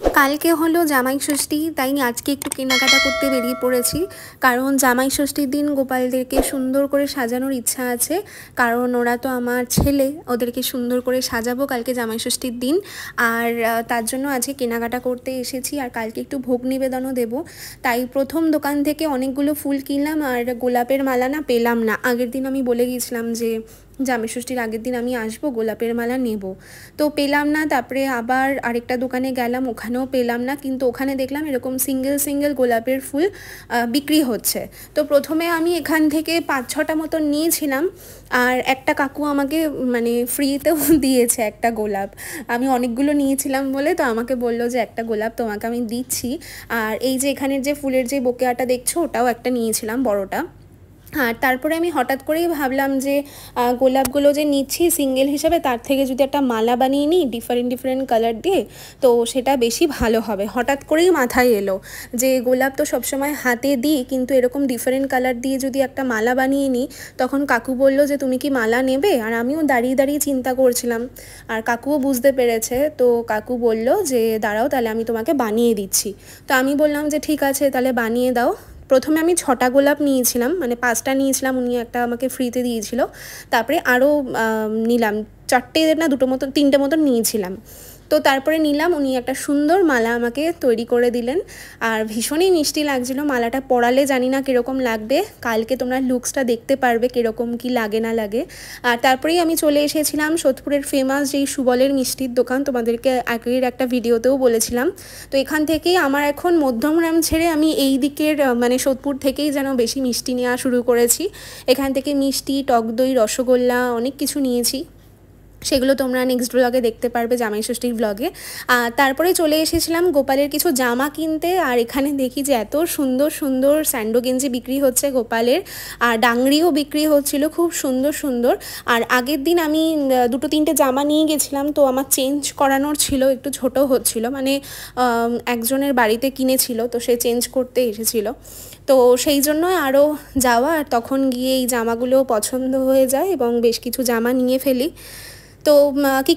কালকে হলো জামাই ষষ্ঠী, তাই আজকে একটু কেনাকাটা করতে বেরিয়ে পড়েছি। কারণ জামাই ষষ্ঠীর দিন গোপালদেরকে সুন্দর করে সাজানোর ইচ্ছা আছে, কারণ ওরা তো আমার ছেলে, ওদেরকে সুন্দর করে সাজাবো কালকে জামাই ষষ্ঠীর দিন। আর তার জন্য আজকে কেনাকাটা করতে এসেছি, আর কালকে একটু ভোগ নিবেদনও দেবো। তাই প্রথম দোকান থেকে অনেকগুলো ফুল কিনলাম, আর গোলাপের মালা না পেলাম না। আগের দিন আমি বলে গিয়েছিলাম যে জামাই ষষ্ঠীর আগের দিন আমি আসবো, গোলাপের মালা নেব, তো পেলাম না। তারপরে আবার আরেকটা দোকানে গেলাম, ওখানেও পেলাম না, কিন্তু ওখানে দেখলাম এরকম সিঙ্গেল সিঙ্গেল গোলাপের ফুল বিক্রি হচ্ছে। তো প্রথমে আমি এখান থেকে 5-6টা মতন নিয়েছিলাম, আর একটা কাকু আমাকে মানে ফ্রিতেও দিয়েছে একটা গোলাপ। আমি অনেকগুলো নিয়েছিলাম বলে তো আমাকে বললো যে একটা গোলাপ তোমাকে আমি দিচ্ছি। আর এই যে এখানের যে ফুলের যে বোকেয়াটা দেখছো, ওটাও একটা নিয়েছিলাম, বড়টা। আর তারপরে আমি হঠাৎ করেই ভাবলাম যে গোলাপগুলো যে নিচ্ছি সিঙ্গেল হিসাবে, তার থেকে যদি একটা মালা বানিয়ে নিই ডিফারেন্ট ডিফারেন্ট কালার দিয়ে, তো সেটা বেশি ভালো হবে। হঠাৎ করেই মাথায় এলো যে গোলাপ তো সবসময় হাতে দিই, কিন্তু এরকম ডিফারেন্ট কালার দিয়ে যদি একটা মালা বানিয়ে নিই। তখন কাকু বলল যে তুমি কি মালা নেবে, আর আমিও দাঁড়িয়ে দাঁড়িয়ে চিন্তা করছিলাম, আর কাকুও বুঝতে পেরেছে। তো কাকু বলল যে দাঁড়াও, তাহলে আমি তোমাকে বানিয়ে দিচ্ছি। তো আমি বললাম যে ঠিক আছে, তাহলে বানিয়ে দাও। প্রথমে আমি 6টা গোলাপ নিয়েছিলাম, মানে 5টা নিয়েছিলাম, উনি একটা আমাকে ফ্রিতে দিয়েছিল। তারপরে আরও নিলাম 4টে না 2টো মতন 3টে মতন নিয়েছিলাম। তো তারপরে নিলাম, উনি একটা সুন্দর মালা আমাকে তৈরি করে দিলেন, আর ভীষণই মিষ্টি লাগছিলো। মালাটা পরালে জানি না কীরকম লাগবে, কালকে তোমরা লুকসটা দেখতে পারবে কীরকম কি লাগে না লাগে। আর তারপরেই আমি চলে এসেছিলাম সোদপুরের ফেমাস যেই সুবলের মিষ্টির দোকান, তোমাদেরকে আগের একটা ভিডিওতেও বলেছিলাম। তো এখান থেকেই আমার এখন মধ্যমগ্রাম ছেড়ে আমি এই দিকের মানে সোদপুর থেকেই যেন বেশি মিষ্টি নেওয়া শুরু করেছি। এখান থেকে মিষ্টি, টক দই, রসগোল্লা অনেক কিছু নিয়েছি, সেগুলো তোমরা নেক্সট ব্লগে দেখতে পারবে, জামাই ষষ্ঠীর ব্লগে। তারপরে চলে এসেছিলাম গোপালের কিছু জামা কিনতে, আর এখানে দেখি যে এত সুন্দর সুন্দর স্যান্ডো গেঞ্জি বিক্রি হচ্ছে গোপালের, আর ডাংরিও বিক্রি হচ্ছিল খুব সুন্দর সুন্দর। আর আগের দিন আমি 2-3টে জামা নিয়ে গেছিলাম, তো আমার চেঞ্জ করানোর ছিল, একটু ছোটো হচ্ছিল, মানে একজনের বাড়িতে কিনেছিল, তো সে চেঞ্জ করতে এসেছিলো। তো সেই জন্য আরও যাওয়া, আর তখন গিয়ে এই জামাগুলো পছন্দ হয়ে যায় এবং বেশ কিছু জামা নিয়ে ফেলি। তো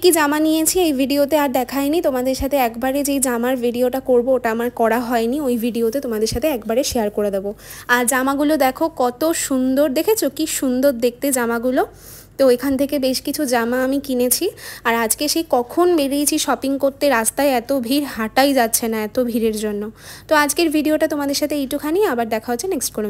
কী জামা নিয়েছি এই ভিডিওতে আর দেখাইনি তোমাদের সাথে, একবারে যেই জামার ভিডিওটা করব ওটা আমার করা হয়নি, ওই ভিডিওতে তোমাদের সাথে একবারে শেয়ার করে দেবো। আর জামাগুলো দেখো কত সুন্দর, দেখেছো কি সুন্দর দেখতে জামাগুলো। তো এখান থেকে বেশ কিছু জামা আমি কিনেছি, আর আজকে সেই কখন বেরিয়েছি শপিং করতে, রাস্তায় এত ভিড়, হাঁটাই যাচ্ছে না এত ভিড়ের জন্য। তো আজকের ভিডিওটা তোমাদের সাথে এইটুখানি, আবার দেখা হচ্ছে নেক্সট কোনো